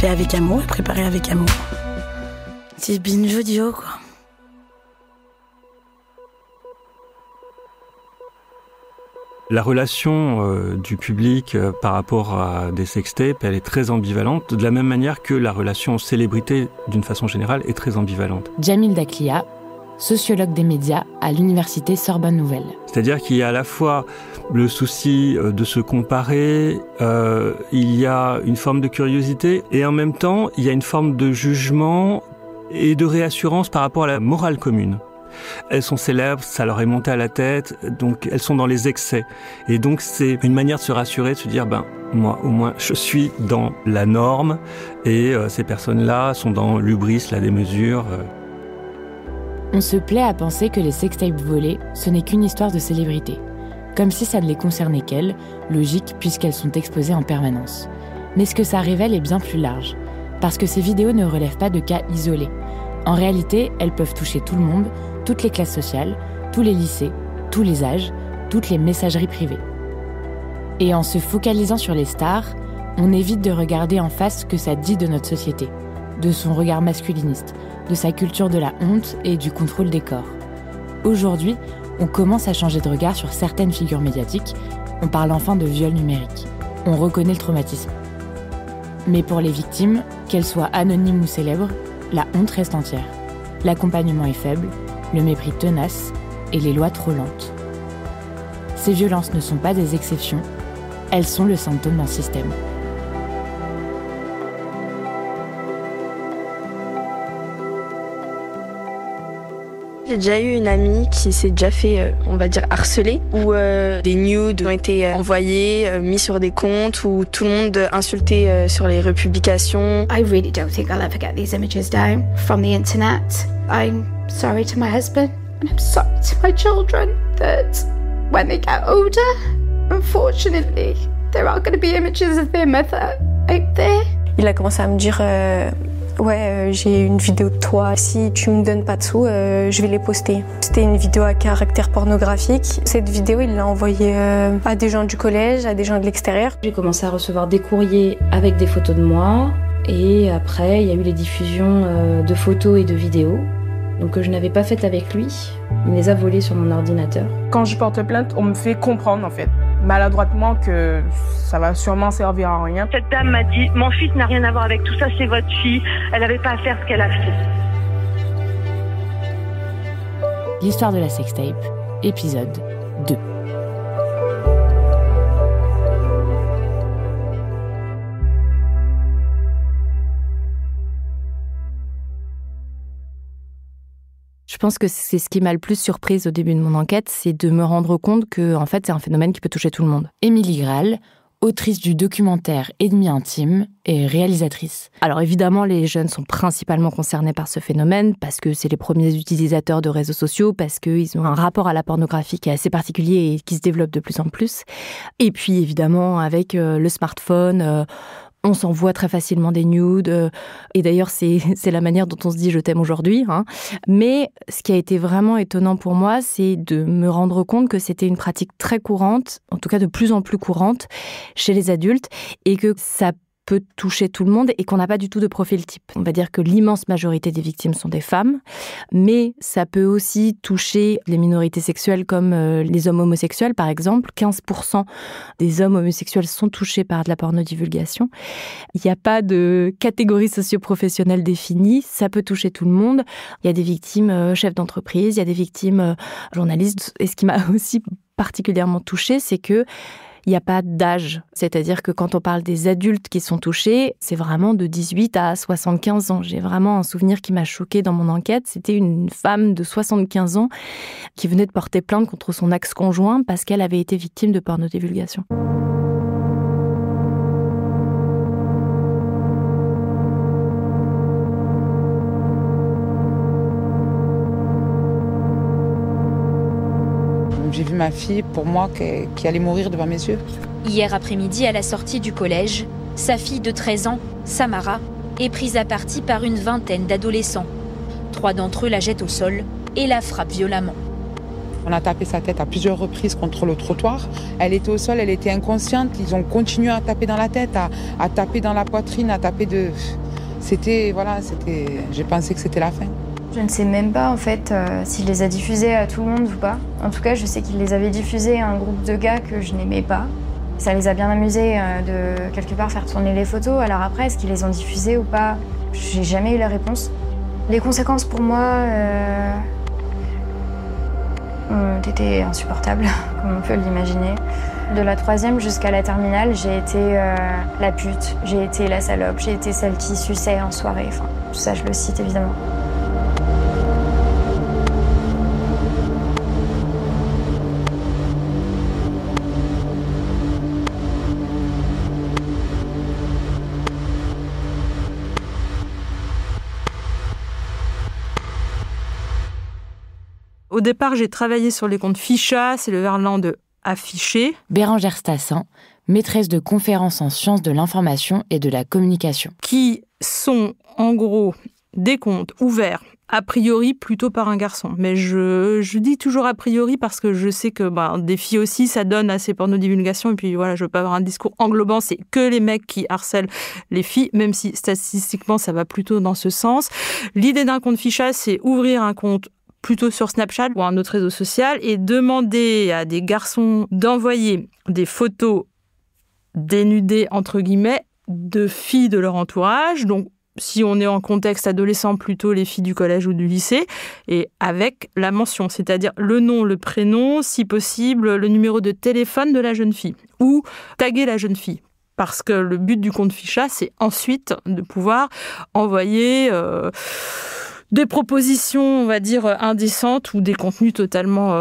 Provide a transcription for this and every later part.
fait avec amour et préparé avec amour. C'est binge audio, quoi. La relation du public par rapport à des sextapes, elle est très ambivalente, de la même manière que la relation célébrité, d'une façon générale, est très ambivalente. Djamil Daklia, sociologue des médias à l'université Sorbonne Nouvelle. C'est-à-dire qu'il y a à la fois le souci de se comparer, il y a une forme de curiosité, et en même temps, il y a une forme de jugement et de réassurance par rapport à la morale commune. Elles sont célèbres, ça leur est monté à la tête, donc elles sont dans les excès. Et donc c'est une manière de se rassurer, de se dire, moi au moins je suis dans la norme, et ces personnes-là sont dans l'hubris, la démesure. On se plaît à penser que les sextapes volés, ce n'est qu'une histoire de célébrité. Comme si ça ne les concernait qu'elles, logique puisqu'elles sont exposées en permanence. Mais ce que ça révèle est bien plus large, parce que ces vidéos ne relèvent pas de cas isolés. En réalité, elles peuvent toucher tout le monde, toutes les classes sociales, tous les lycées, tous les âges, toutes les messageries privées. Et en se focalisant sur les stars, on évite de regarder en face ce que ça dit de notre société, de son regard masculiniste, de sa culture de la honte et du contrôle des corps. Aujourd'hui, on commence à changer de regard sur certaines figures médiatiques, on parle enfin de viol numérique. On reconnaît le traumatisme. Mais pour les victimes, qu'elles soient anonymes ou célèbres, la honte reste entière. L'accompagnement est faible, le mépris tenace et les lois trop lentes. Ces violences ne sont pas des exceptions, elles sont le symptôme d'un système. J'ai déjà eu une amie qui s'est déjà fait, on va dire, harceler, où des nudes ont été envoyés, mis sur des comptes, où tout le monde insultait sur les republications. I really don't think I'll ever get these images down from the internet. I'm sorry to my husband, and I'm sorry to my children that when they get older, unfortunately, there are going to be images of their mother out there. Il a commencé à me dire... j'ai une vidéo de toi. Si tu me donnes pas de sous, je vais les poster. C'était une vidéo à caractère pornographique. Cette vidéo, il l'a envoyée à des gens du collège, à des gens de l'extérieur. J'ai commencé à recevoir des courriers avec des photos de moi. Et après, il y a eu les diffusions de photos et de vidéos. Donc que je n'avais pas faites avec lui. Il me les a volées sur mon ordinateur. Quand je porte plainte, on me fait comprendre en fait, maladroitement, que ça va sûrement servir à rien. Cette dame m'a dit « Mon fils n'a rien à voir avec tout ça, c'est votre fille. Elle n'avait pas à faire ce qu'elle a fait. » L'histoire de la sextape, épisode 2. Je pense que c'est ce qui m'a le plus surprise au début de mon enquête, c'est de me rendre compte que, en fait, c'est un phénomène qui peut toucher tout le monde. Émilie Graal, autrice du documentaire Ennemi intime et réalisatrice. Alors évidemment, les jeunes sont principalement concernés par ce phénomène parce que c'est les premiers utilisateurs de réseaux sociaux, parce qu'ils ont un rapport à la pornographie qui est assez particulier et qui se développe de plus en plus. Et puis évidemment, avec le smartphone... on s'envoie très facilement des nudes. Et d'ailleurs, c'est la manière dont on se dit « je t'aime aujourd'hui ». Mais ce qui a été vraiment étonnant pour moi, c'est de me rendre compte que c'était une pratique très courante, en tout cas de plus en plus courante, chez les adultes, et que ça peut toucher tout le monde et qu'on n'a pas du tout de profil type. On va dire que l'immense majorité des victimes sont des femmes, mais ça peut aussi toucher les minorités sexuelles comme les hommes homosexuels, par exemple. 15% des hommes homosexuels sont touchés par de la pornodivulgation. Il n'y a pas de catégorie socio-professionnelle définie, ça peut toucher tout le monde. Il y a des victimes chefs d'entreprise, il y a des victimes journalistes. Et ce qui m'a aussi particulièrement touchée, c'est que il n'y a pas d'âge. C'est-à-dire que quand on parle des adultes qui sont touchés, c'est vraiment de 18 à 75 ans. J'ai vraiment un souvenir qui m'a choquée dans mon enquête. C'était une femme de 75 ans qui venait de porter plainte contre son ex-conjoint parce qu'elle avait été victime de pornodivulgation. J'ai vu ma fille, pour moi, qui allait mourir devant mes yeux. Hier après-midi, à la sortie du collège, sa fille de 13 ans, Samara, est prise à partie par une vingtaine d'adolescents. 3 d'entre eux la jettent au sol et la frappent violemment. On a tapé sa tête à plusieurs reprises contre le trottoir. Elle était au sol, elle était inconsciente. Ils ont continué à taper dans la tête, à taper dans la poitrine, à taper de... J'ai pensé que c'était la fin. Je ne sais même pas en fait s'il les a diffusés à tout le monde ou pas. En tout cas, je sais qu'il les avait diffusés à un groupe de gars que je n'aimais pas. Ça les a bien amusés de quelque part faire tourner les photos. Alors après, est-ce qu'ils les ont diffusés ou pas? J'ai jamais eu la réponse. Les conséquences pour moi ont été insupportables, comme on peut l'imaginer. De la 3e jusqu'à la terminale, j'ai été la pute, j'ai été la salope, j'ai été celle qui suçait en soirée. Enfin, tout ça, je le cite évidemment. Au départ, j'ai travaillé sur les comptes Ficha, c'est le verlan de afficher. Bérangère Stassin, maîtresse de conférences en sciences de l'information et de la communication. Qui sont en gros des comptes ouverts, a priori plutôt par un garçon. Mais je dis toujours a priori parce que je sais que des filles aussi, ça donne à ces pornodivulgations. Et puis voilà, je veux pas avoir un discours englobant, c'est que les mecs qui harcèlent les filles, même si statistiquement ça va plutôt dans ce sens. L'idée d'un compte Ficha, c'est ouvrir un compte plutôt sur Snapchat ou un autre réseau social et demander à des garçons d'envoyer des photos dénudées, entre guillemets, de filles de leur entourage. Donc, si on est en contexte adolescent, plutôt les filles du collège ou du lycée, et avec la mention, c'est-à-dire le nom, le prénom, si possible, le numéro de téléphone de la jeune fille, ou taguer la jeune fille. Parce que le but du compte Ficha, c'est ensuite de pouvoir envoyer des propositions, on va dire, indécentes ou des contenus totalement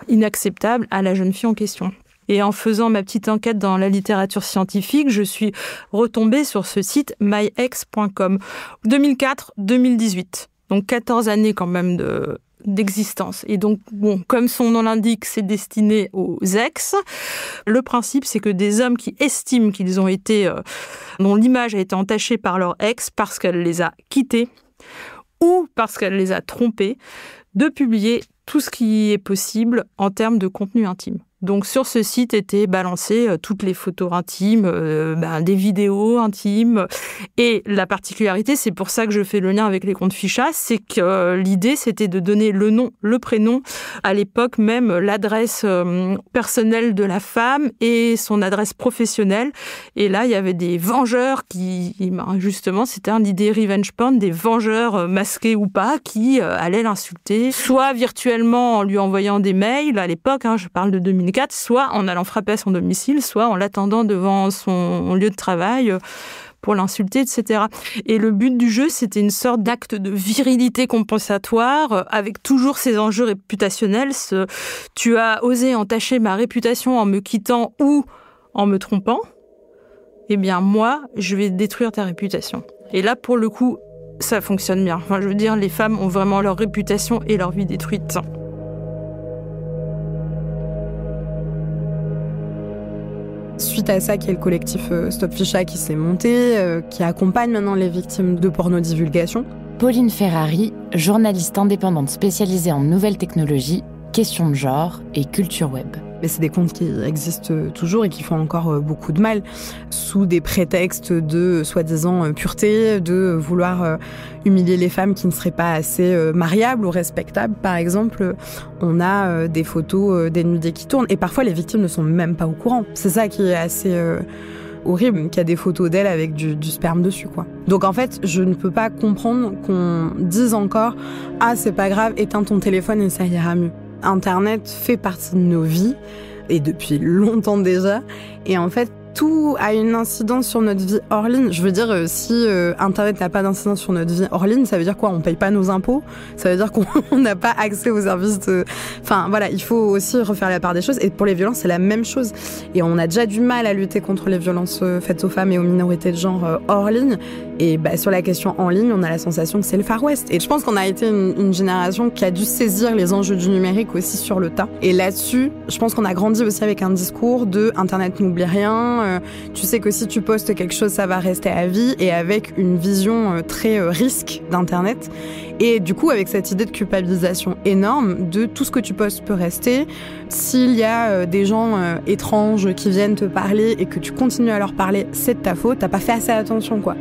inacceptables à la jeune fille en question. Et en faisant ma petite enquête dans la littérature scientifique, je suis retombée sur ce site myex.com. 2004-2018. Donc 14 années quand même d'existence. Et donc, comme son nom l'indique, c'est destiné aux ex. Le principe, c'est que des hommes qui estiment qu'ils ont été, dont l'image a été entachée par leur ex parce qu'elle les a quittés ou parce qu'elle les a trompés, de publier tout ce qui est possible en termes de contenu intime. Donc sur ce site étaient balancées toutes les photos intimes, des vidéos intimes. Et la particularité, c'est pour ça que je fais le lien avec les comptes Ficha, c'est que l'idée, c'était de donner le nom, le prénom, à l'époque même l'adresse personnelle de la femme et son adresse professionnelle. Et là, il y avait des vengeurs qui, justement, c'était l'idée revenge porn, des vengeurs masqués ou pas, qui allaient l'insulter, soit virtuellement en lui envoyant des mails, à l'époque, je parle de 2004, soit en allant frapper à son domicile, soit en l'attendant devant son lieu de travail pour l'insulter, etc. Et le but du jeu, c'était une sorte d'acte de virilité compensatoire avec toujours ces enjeux réputationnels. Tu as osé entacher ma réputation en me quittant ou en me trompant. Eh bien, moi, je vais détruire ta réputation. Et là, pour le coup, ça fonctionne bien. Enfin, je veux dire, les femmes ont vraiment leur réputation et leur vie détruite. Suite à ça, qu'il y a le collectif Stop Ficha qui s'est monté, qui accompagne maintenant les victimes de pornodivulgation. Pauline Ferrari, journaliste indépendante spécialisée en nouvelles technologies, questions de genre et culture web. Mais c'est des comptes qui existent toujours et qui font encore beaucoup de mal, sous des prétextes de soi-disant pureté, de vouloir humilier les femmes qui ne seraient pas assez mariables ou respectables. Par exemple, on a des photos dénudées qui tournent et parfois les victimes ne sont même pas au courant. C'est ça qui est assez horrible, qu'il y a des photos d'elles avec du sperme dessus, quoi. Donc en fait, je ne peux pas comprendre qu'on dise encore « Ah, c'est pas grave, éteins ton téléphone et ça ira mieux ». Internet fait partie de nos vies, et depuis longtemps déjà, et en fait, tout a une incidence sur notre vie hors ligne. Je veux dire, si Internet n'a pas d'incidence sur notre vie hors ligne, ça veut dire quoi? On paye pas nos impôts? Ça veut dire qu'on n'a pas accès aux services de... Enfin, voilà, il faut aussi refaire la part des choses. Et pour les violences, c'est la même chose. Et on a déjà du mal à lutter contre les violences faites aux femmes et aux minorités de genre hors ligne. Et sur la question en ligne, on a la sensation que c'est le Far West. Et je pense qu'on a été une génération qui a dû saisir les enjeux du numérique aussi sur le tas. Et là-dessus, je pense qu'on a grandi aussi avec un discours de Internet n'oublie rien, tu sais que si tu postes quelque chose, ça va rester à vie, et avec une vision très risque d'Internet. Et du coup, avec cette idée de culpabilisation énorme, de tout ce que tu postes peut rester. S'il y a des gens étranges qui viennent te parler et que tu continues à leur parler, c'est de ta faute, t'as pas fait assez attention, quoi.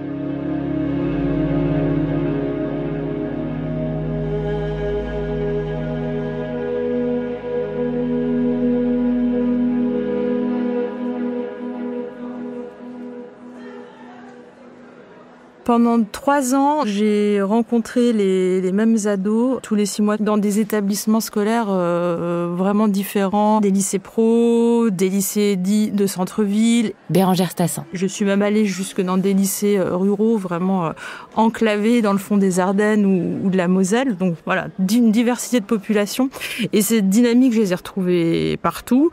Pendant 3 ans, j'ai rencontré les mêmes ados tous les 6 mois dans des établissements scolaires vraiment différents, des lycées pro, des lycées dits de centre-ville. Bérangère Stassin. Je suis même allée jusque dans des lycées ruraux, vraiment enclavés dans le fond des Ardennes ou de la Moselle. Donc voilà, d'une diversité de population. Et cette dynamique, je les ai retrouvées partout.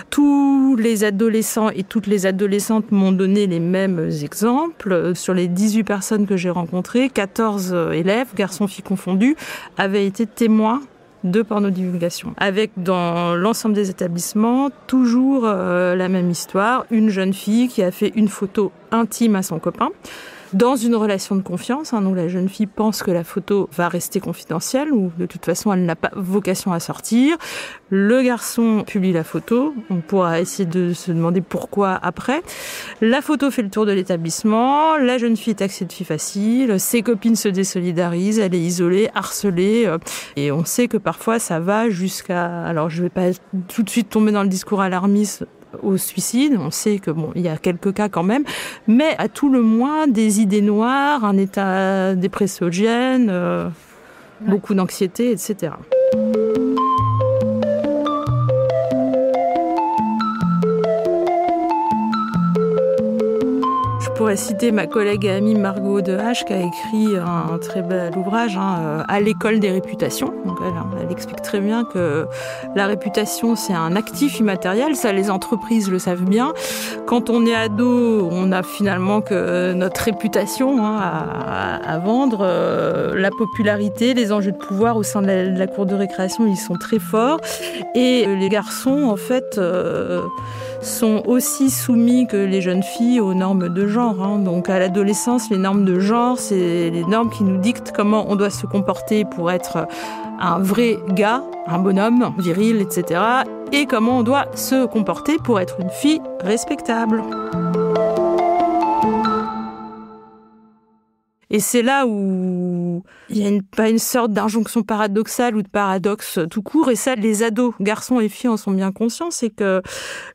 Tous les adolescents et toutes les adolescentes m'ont donné les mêmes exemples. Sur les 18 personnes que j'ai rencontrées, 14 élèves, garçons-filles confondus, avaient été témoins de pornodivulgation. Avec, dans l'ensemble des établissements, toujours la même histoire. Une jeune fille qui a fait une photo intime à son copain, dans une relation de confiance, donc la jeune fille pense que la photo va rester confidentielle ou de toute façon elle n'a pas vocation à sortir. Le garçon publie la photo, on pourra essayer de se demander pourquoi après. La photo fait le tour de l'établissement, la jeune fille est taxée de fille facile, ses copines se désolidarisent, elle est isolée, harcelée, et on sait que parfois ça va jusqu'à... Alors je vais pas tout de suite tomber dans le discours alarmiste, au suicide. On sait que il y a quelques cas quand même, mais à tout le moins des idées noires, un état dépressogène, beaucoup d'anxiété, etc. Je pourrais citer ma collègue et amie Margot Dehache qui a écrit un très bel ouvrage à l'école des réputations. Donc elle explique très bien que la réputation c'est un actif immatériel, ça les entreprises le savent bien. Quand on est ado, on a finalement que notre réputation à vendre, la popularité, les enjeux de pouvoir au sein de la cour de récréation, ils sont très forts. Et les garçons en fait sont aussi soumis que les jeunes filles aux normes de genre. Donc à l'adolescence, les normes de genre, c'est les normes qui nous dictent comment on doit se comporter pour être un vrai gars, un bonhomme, viril, etc. Et comment on doit se comporter pour être une fille respectable. Et c'est là où il y a pas une sorte d'injonction paradoxale ou de paradoxe tout court. Et ça, les ados, garçons et filles en sont bien conscients. C'est que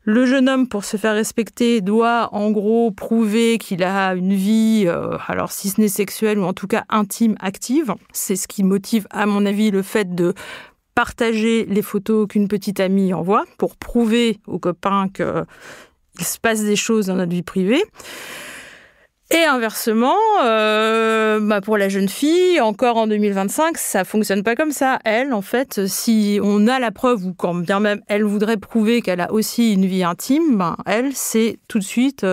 le jeune homme, pour se faire respecter, doit en gros prouver qu'il a une vie, alors si ce n'est sexuelle ou en tout cas intime, active. C'est ce qui motive, à mon avis, le fait de partager les photos qu'une petite amie envoie pour prouver aux copains qu'il se passe des choses dans notre vie privée. Et inversement, pour la jeune fille, encore en 2025, ça fonctionne pas comme ça. Elle, en fait, si on a la preuve, ou quand bien même elle voudrait prouver qu'elle a aussi une vie intime, elle, c'est tout de suite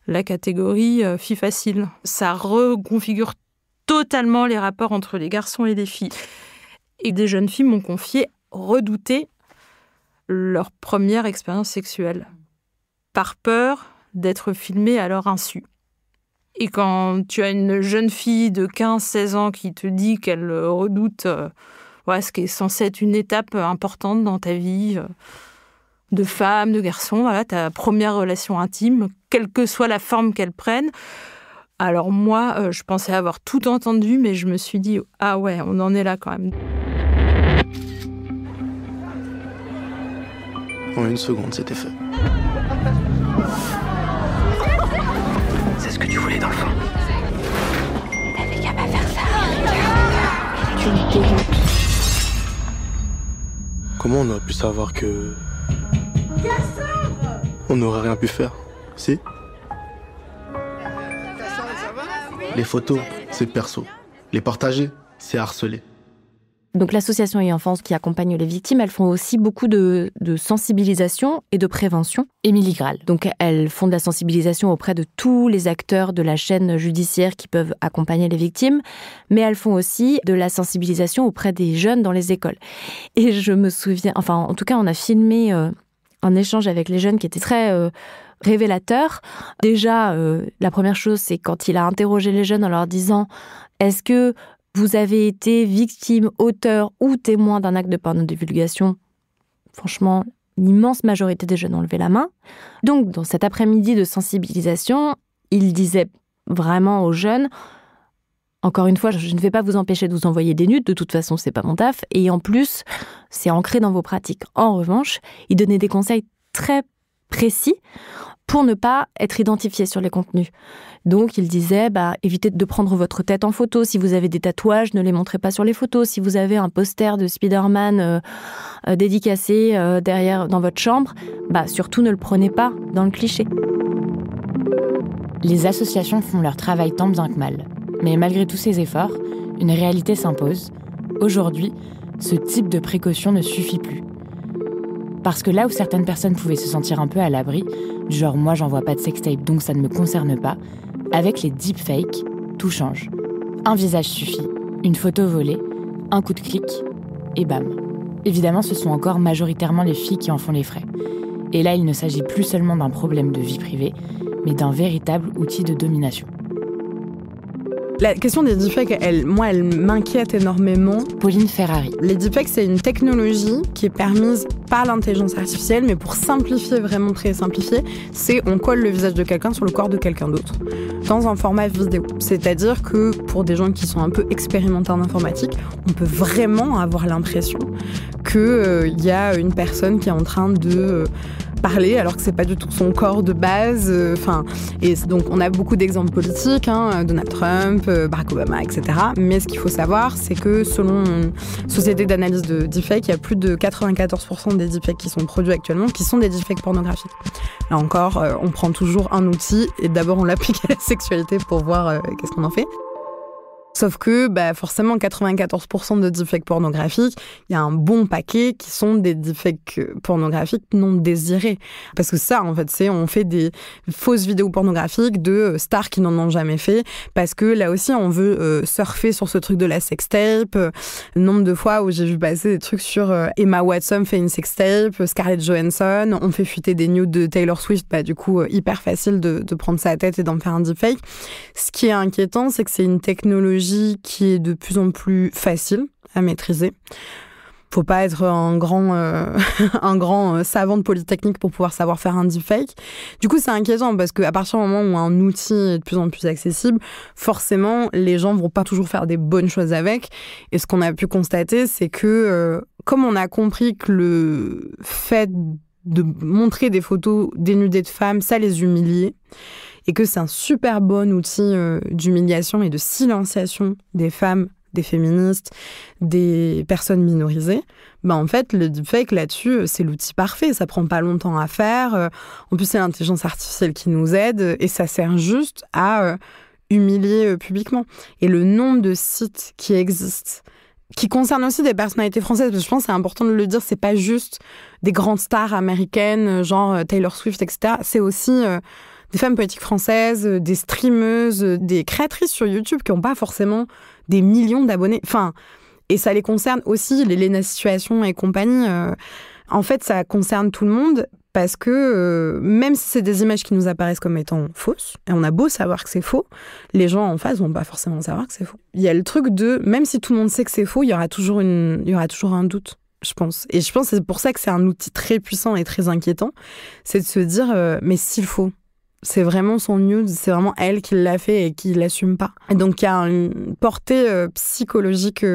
la catégorie fille facile. Ça reconfigure totalement les rapports entre les garçons et les filles. Et des jeunes filles m'ont confié redouter leur première expérience sexuelle, par peur d'être filmées à leur insu. Et quand tu as une jeune fille de 15-16 ans qui te dit qu'elle redoute ce qui est censé être une étape importante dans ta vie de femme, de garçon, ta première relation intime, quelle que soit la forme qu'elle prenne. Alors moi, je pensais avoir tout entendu, mais je me suis dit, ah ouais, on en est là quand même. En 1 seconde, c'était fait. C'est ce que tu voulais dans le fond. T'avais qu'à pas faire ça. Tu me dégoûtes. Comment on aurait pu savoir que... On n'aurait rien pu faire, si? Les photos, c'est perso. Les partager, c'est harceler. Donc l'association e-enfance qui accompagne les victimes, elles font aussi beaucoup de sensibilisation et de prévention. Émilie Graal. Donc elles font de la sensibilisation auprès de tous les acteurs de la chaîne judiciaire qui peuvent accompagner les victimes, mais elles font aussi de la sensibilisation auprès des jeunes dans les écoles. Et je me souviens, en tout cas on a filmé un échange avec les jeunes qui était très révélateur. Déjà, la première chose, c'est quand il a interrogé les jeunes en leur disant « Est-ce que vous avez été victime, auteur ou témoin d'un acte de pornodivulgation ?» Franchement, l'immense majorité des jeunes ont levé la main. Donc, dans cet après-midi de sensibilisation, il disait vraiment aux jeunes « Encore une fois, je ne vais pas vous empêcher de vous envoyer des nudes, de toute façon, c'est pas mon taf. Et en plus, c'est ancré dans vos pratiques. » En revanche, il donnait des conseils très précis pour ne pas être identifié sur les contenus. Donc, il disait, évitez de prendre votre tête en photo. Si vous avez des tatouages, ne les montrez pas sur les photos. Si vous avez un poster de Spider-Man dédicacé derrière dans votre chambre, surtout ne le prenez pas dans le cliché. Les associations font leur travail tant bien que mal. Mais malgré tous ces efforts, une réalité s'impose. Aujourd'hui, ce type de précaution ne suffit plus. Parce que là où certaines personnes pouvaient se sentir un peu à l'abri, du genre « moi j'envoie pas de sextape donc ça ne me concerne pas », avec les deepfakes, tout change. Un visage suffit, une photo volée, un coup de clic, et bam. Évidemment, ce sont encore majoritairement les filles qui en font les frais. Et là, il ne s'agit plus seulement d'un problème de vie privée, mais d'un véritable outil de domination. La question des deepfakes, elle m'inquiète énormément. Pauline Ferrari. Les deepfakes, c'est une technologie qui est permise par l'intelligence artificielle, mais pour simplifier, vraiment très simplifier, c'est on colle le visage de quelqu'un sur le corps de quelqu'un d'autre, dans un format vidéo. C'est-à-dire que pour des gens qui sont un peu expérimentés en informatique, on peut vraiment avoir l'impression qu'il y a une personne qui est en train de parler alors que c'est pas du tout son corps de base. Et donc on a beaucoup d'exemples politiques, Donald Trump, Barack Obama, etc. Mais ce qu'il faut savoir, c'est que selon une société d'analyse de deepfake, il y a plus de 94% des deepfakes qui sont produits actuellement qui sont des deepfakes pornographiques. Là encore, on prend toujours un outil et d'abord on l'applique à la sexualité pour voir qu'est-ce qu'on en fait. Sauf que, forcément, 94% de deepfakes pornographiques, il y a un bon paquet qui sont des deepfakes pornographiques non désirés. Parce que ça, en fait, on fait des fausses vidéos pornographiques de stars qui n'en ont jamais fait. Parce que là aussi, on veut surfer sur ce truc de la sextape. Le nombre de fois où j'ai vu passer des trucs sur Emma Watson fait une sextape, Scarlett Johansson, on fait fuiter des nudes de Taylor Swift, du coup, hyper facile de prendre sa tête et d'en faire un deepfake. Ce qui est inquiétant, c'est que c'est une technologie qui est de plus en plus facile à maîtriser. Faut pas être un grand savant de Polytechnique pour pouvoir savoir faire un deepfake. Du coup, c'est inquiétant parce qu'à partir du moment où un outil est de plus en plus accessible, forcément, les gens vont pas toujours faire des bonnes choses avec. Et ce qu'on a pu constater, c'est que comme on a compris que le fait de montrer des photos dénudées de femmes, ça les humiliait, et que c'est un super bon outil d'humiliation et de silenciation des femmes, des féministes, des personnes minorisées, en fait, le deepfake là-dessus, c'est l'outil parfait. Ça prend pas longtemps à faire. En plus, c'est l'intelligence artificielle qui nous aide et ça sert juste à humilier publiquement. Et le nombre de sites qui existent, qui concernent aussi des personnalités françaises, parce que je pense que c'est important de le dire, c'est pas juste des grandes stars américaines, genre Taylor Swift, etc. C'est aussi des femmes politiques françaises, des streameuses, des créatrices sur YouTube qui n'ont pas forcément des millions d'abonnés. Et ça les concerne aussi, les Léna Situation et compagnie. En fait, ça concerne tout le monde parce que même si c'est des images qui nous apparaissent comme étant fausses, et on a beau savoir que c'est faux, les gens en face vont pas forcément savoir que c'est faux. Il y a le truc de, même si tout le monde sait que c'est faux, il y aura toujours un doute. Je pense. Et je pense que c'est pour ça que c'est un outil très puissant et très inquiétant. C'est de se dire, mais s'il faut, c'est vraiment son news, c'est vraiment elle qui l'a fait et qui l'assume pas. Et donc il y a une portée psychologique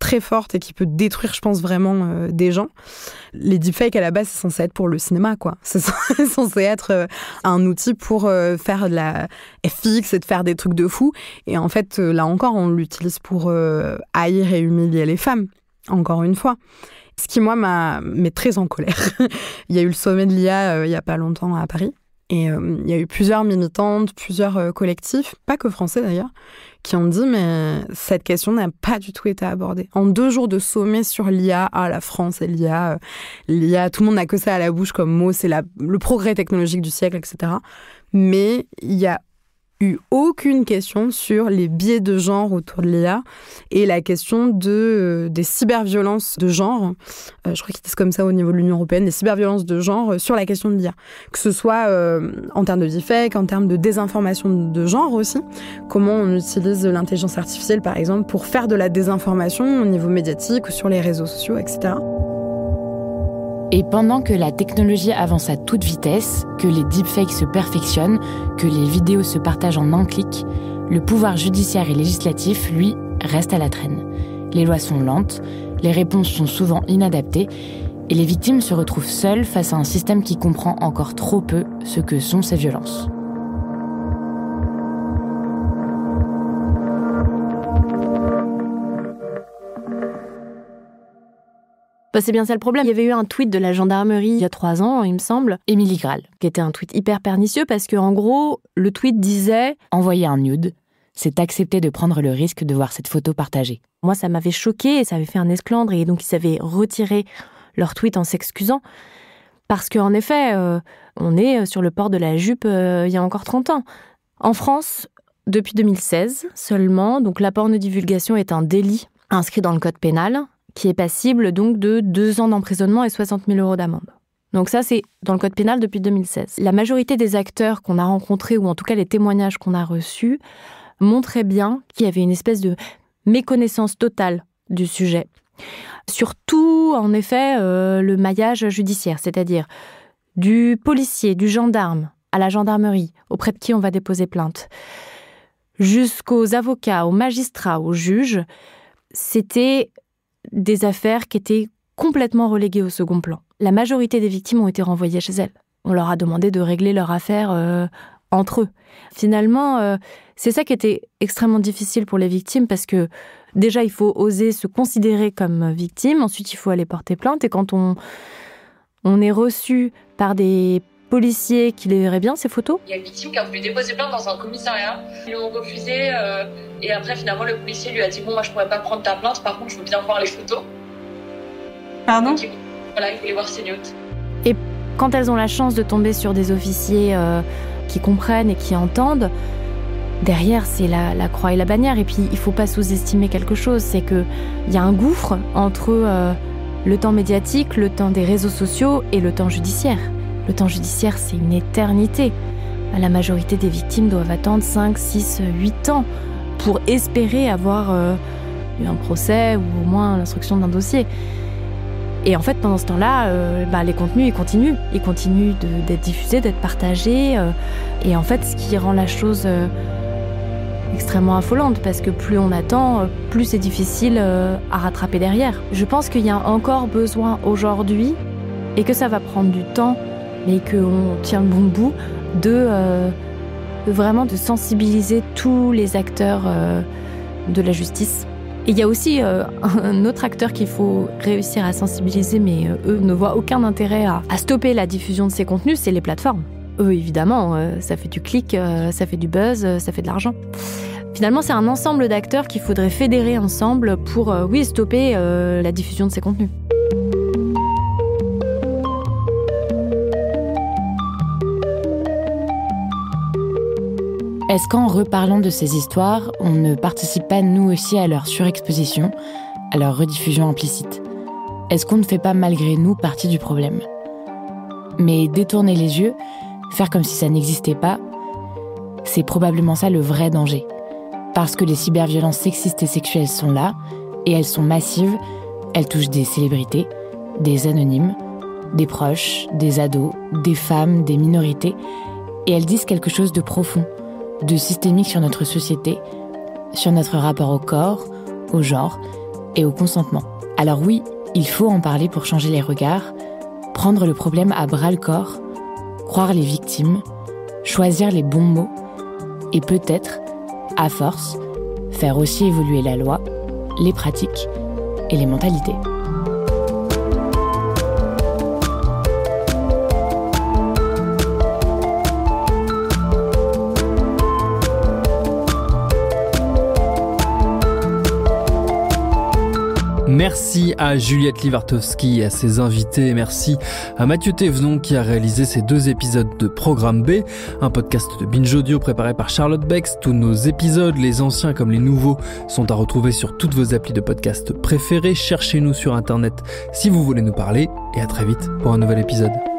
très forte et qui peut détruire, je pense, vraiment des gens. Les deepfakes, à la base, c'est censé être pour le cinéma, quoi. C'est censé être un outil pour faire de la FX et de faire des trucs de fou. Et en fait, là encore, on l'utilise pour haïr et humilier les femmes. Encore une fois. Ce qui, moi, met très en colère. Il y a eu le sommet de l'IA il n'y a pas longtemps à Paris. Et il y a eu plusieurs militantes, plusieurs collectifs, pas que français d'ailleurs, qui ont dit « mais cette question n'a pas du tout été abordée ». En 2 jours de sommet sur l'IA, la France et l'IA, tout le monde n'a que ça à la bouche comme mot, c'est le progrès technologique du siècle, etc. Mais il y a eu aucune question sur les biais de genre autour de l'IA et la question des cyberviolences de genre. Je crois qu'ils disent comme ça au niveau de l'Union européenne, des cyberviolences de genre sur la question de l'IA. Que ce soit en termes de deepfake, en termes de désinformation de genre aussi. Comment on utilise l'intelligence artificielle, par exemple, pour faire de la désinformation au niveau médiatique ou sur les réseaux sociaux, etc. Et pendant que la technologie avance à toute vitesse, que les deepfakes se perfectionnent, que les vidéos se partagent en un clic, le pouvoir judiciaire et législatif, lui, reste à la traîne. Les lois sont lentes, les réponses sont souvent inadaptées, et les victimes se retrouvent seules face à un système qui comprend encore trop peu ce que sont ces violences. C'est bien ça le problème. Il y avait eu un tweet de la gendarmerie il y a 3 ans, il me semble, Émilie Graal, qui était un tweet hyper pernicieux parce que, en gros, le tweet disait « Envoyer un nude, c'est accepter de prendre le risque de voir cette photo partagée ». Moi, ça m'avait choquée et ça avait fait un esclandre et donc ils avaient retiré leur tweet en s'excusant parce qu'en effet, on est sur le port de la jupe il y a encore 30 ans. En France, depuis 2016 seulement, donc la pornodivulgation est un délit inscrit dans le code pénal, qui est passible donc de 2 ans d'emprisonnement et 60 000 € d'amende. Donc ça, c'est dans le code pénal depuis 2016. La majorité des acteurs qu'on a rencontrés, ou en tout cas les témoignages qu'on a reçus, montraient bien qu'il y avait une espèce de méconnaissance totale du sujet. Surtout, en effet, le maillage judiciaire, c'est-à-dire du policier, du gendarme, à la gendarmerie, auprès de qui on va déposer plainte, jusqu'aux avocats, aux magistrats, aux juges, c'était des affaires qui étaient complètement reléguées au second plan. La majorité des victimes ont été renvoyées chez elles. On leur a demandé de régler leur affaire entre eux. Finalement, c'est ça qui était extrêmement difficile pour les victimes parce que déjà, il faut oser se considérer comme victime. Ensuite, il faut aller porter plainte. Et quand on est reçu par des policiers qui les verraient bien, ces photos. Il y a une victime qui a voulu déposer plainte dans un commissariat. Ils l'ont refusé et après, finalement, le policier lui a dit « Bon, moi, je pourrais pas prendre ta plainte. Par contre, je veux bien voir les photos. » Pardon ? Donc, voilà, il voulait voir ses nudes. Et quand elles ont la chance de tomber sur des officiers qui comprennent et qui entendent, derrière, c'est la croix et la bannière. Et puis, il faut pas sous-estimer quelque chose. C'est qu'il y a un gouffre entre le temps médiatique, le temps des réseaux sociaux et le temps judiciaire. Le temps judiciaire, c'est une éternité. La majorité des victimes doivent attendre 5, 6, 8 ans pour espérer avoir un procès ou au moins l'instruction d'un dossier. Et en fait, pendant ce temps-là, les contenus, ils continuent d'être diffusés, d'être partagés. Et en fait, ce qui rend la chose extrêmement affolante, parce que plus on attend, plus c'est difficile à rattraper derrière. Je pense qu'il y a encore besoin aujourd'hui, et que ça va prendre du temps, mais qu'on tient le bon bout, vraiment de sensibiliser tous les acteurs de la justice. Et il y a aussi un autre acteur qu'il faut réussir à sensibiliser, mais eux ne voient aucun intérêt à stopper la diffusion de ces contenus, c'est les plateformes. Eux, évidemment, ça fait du clic, ça fait du buzz, ça fait de l'argent. Finalement, c'est un ensemble d'acteurs qu'il faudrait fédérer ensemble pour, stopper la diffusion de ces contenus. Est-ce qu'en reparlant de ces histoires, on ne participe pas nous aussi à leur surexposition, à leur rediffusion implicite ? Est-ce qu'on ne fait pas malgré nous partie du problème ? Mais détourner les yeux, faire comme si ça n'existait pas, c'est probablement ça le vrai danger. Parce que les cyberviolences sexistes et sexuelles sont là, et elles sont massives, elles touchent des célébrités, des anonymes, des proches, des ados, des femmes, des minorités, et elles disent quelque chose de profond, de systémique sur notre société, sur notre rapport au corps, au genre et au consentement. Alors oui, il faut en parler pour changer les regards, prendre le problème à bras-le-corps, croire les victimes, choisir les bons mots et peut-être, à force, faire aussi évoluer la loi, les pratiques et les mentalités. Merci à Juliette Livartowski et à ses invités. Merci à Mathieu Thévenon qui a réalisé ces 2 épisodes de Programme B, un podcast de Binge Audio préparé par Charlotte Bex. Tous nos épisodes, les anciens comme les nouveaux, sont à retrouver sur toutes vos applis de podcast préférées. Cherchez-nous sur Internet si vous voulez nous parler et à très vite pour un nouvel épisode.